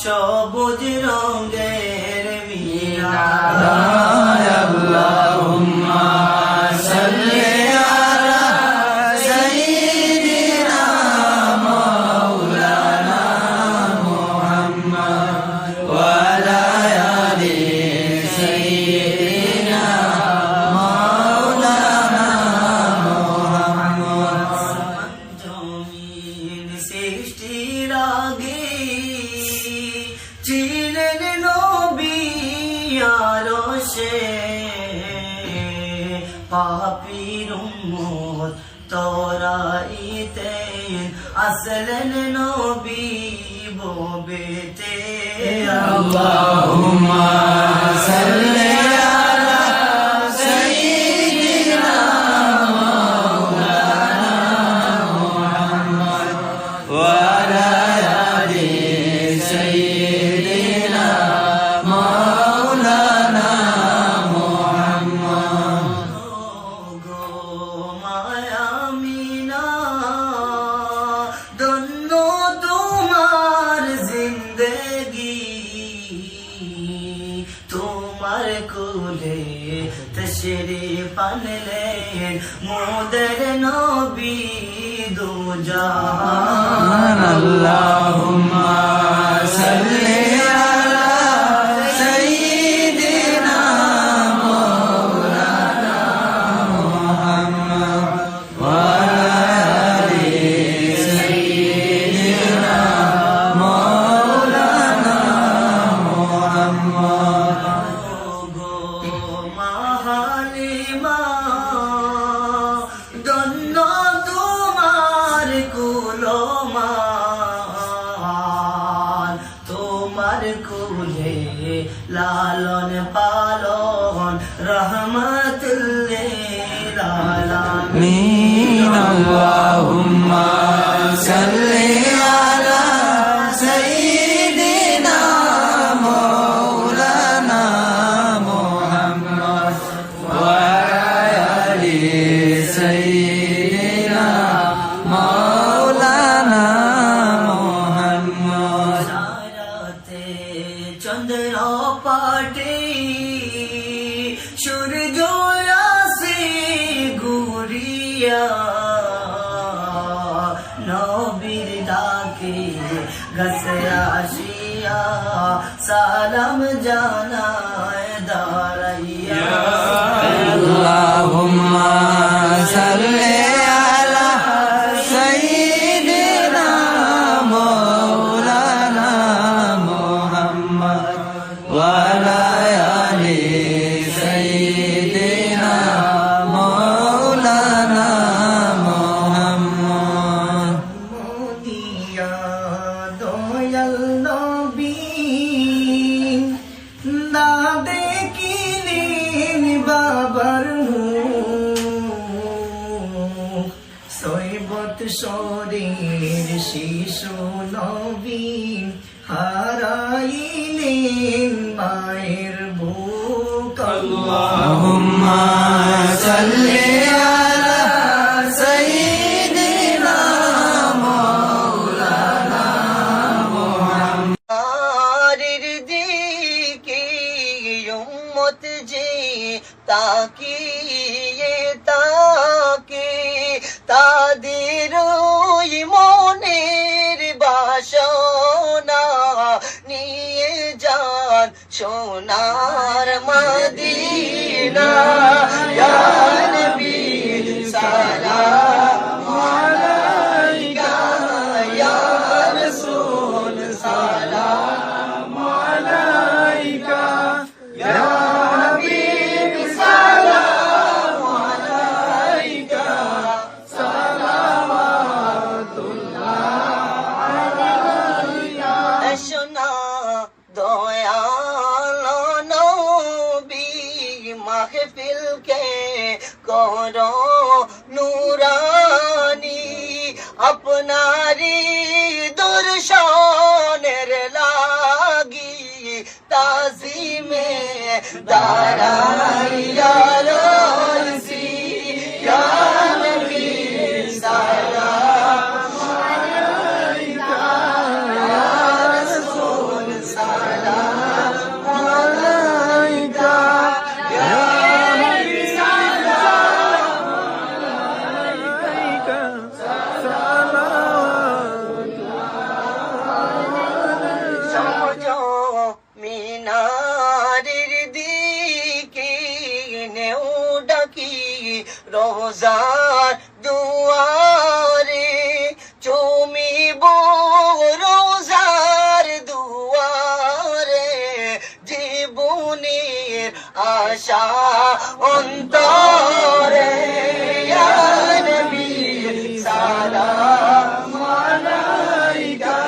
সবুজ রঙের মিনার আল্লাহুম্মা সাল্লি আলা সাইয়্যিদিনা মাওলানা মুহাম্মদ ওয়া আলা আলি সাইয়্যিদিনা মাওলানা মুহাম্মদ। জমিন সৃষ্টির আগে ছিলেন নবী আরশে, পাপীর উম্মত তোরাইতেন আসলেন নবী ববেতে। আল্লাহুম্মা সাল্লি আলা সাইয়্যিদিনা মাওলানা মুহাম্মদ ওয়া আলা আলি সাইয়্যিদিনা মাওলানা মুহাম্মদ। গো মায়া মিনা ধন্য তোমার জিন্দেগি, তোমার কোলে তশরিফ আনলেন মোদের নবী দু জাহান। আল্লাহুম্মা সাল্লি আলা সাইয়্যিদিনা মাওলানা মুহাম্মদ ওয়া আলা আলি সাইয়্যিদিনা মাওলানা মুহাম্মদ। গো মাহালিমা ধন্য তোমার কুলমান, তোমার কুলে লালন পালন রহমতুল্লিল আলামিন। আল্লাহুম্মা সাল্লি আলা সাইয়্যিদিনা মাওলানা মুহাম্মদ ওয়া আলা আলি সাইয়্যিদিনা মাওলানা মুহাম্মদ। সারাতে চন্দ্র পাটে সূর্য রাশি ঘুরিয়া, নবীর ডাকে গসে আসিয়া সালাম জানায় দাঁড়াইয়া। আল্লাহুম্মা সাল্লি আলা সাইয়্যিদিনা মাওলানা মুহাম্মদ ওয়া আলা আলি সাইয়্যিদিনা মাওলানা মুহাম্মদ। মোদিয়া দয়াল নবী না দেখিলেন বাবার মুখ, সৈবত শরীর শিশু নবী হারাইলেন মায়ের বুক। আল্লাহুম্মা সাল্লি আলা সাইয়্যিদিনা মাওলানা মুহাম্মদ। নারীর দিকে উম্মত যে তাকিয়ে তাকে, তাদের ওই মনের বাসনা নিয়ে যান সোনার মদিনা। ইয়া নবী সালাম আলাইকা, ইয়া রাসূল সালাম আলাইকা, ইয়া হাবিব সালাম আলাইকা, সালাওয়াতুল্লাহ আলাইকা। সোনা দয়াল নবী মাহফিল কে করো নুরানি, আপনারি দর্শনের লাগি তাজিমে দাঁড়াইয়া রয়েছি। ইয়া নবী সালাম আলাইকা, ইয়া রোজার দুয়ারে চুমিব রোজার দুয়ারে জীবনের আশা অন্তরে ইয়া নবী সালাম আলাইকা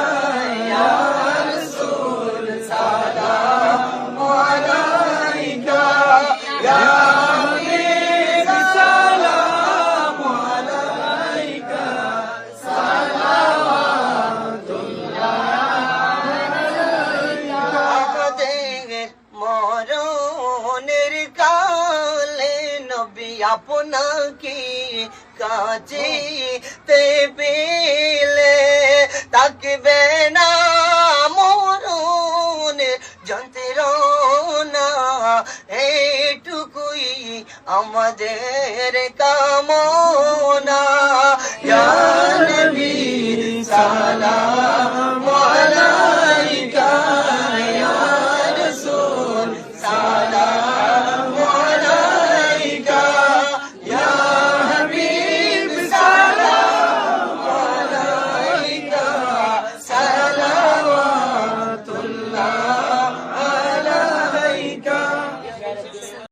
ইয়া রাসূল সালাম আলাইকা ইয়া হাবিব সালাম আলাইকা আমাদের মরণের কালে নবী আপনাকে কাছে তে পেলে তাকবে না মরণের যন্ত্রণা এইটুকুই আমাদের কামনা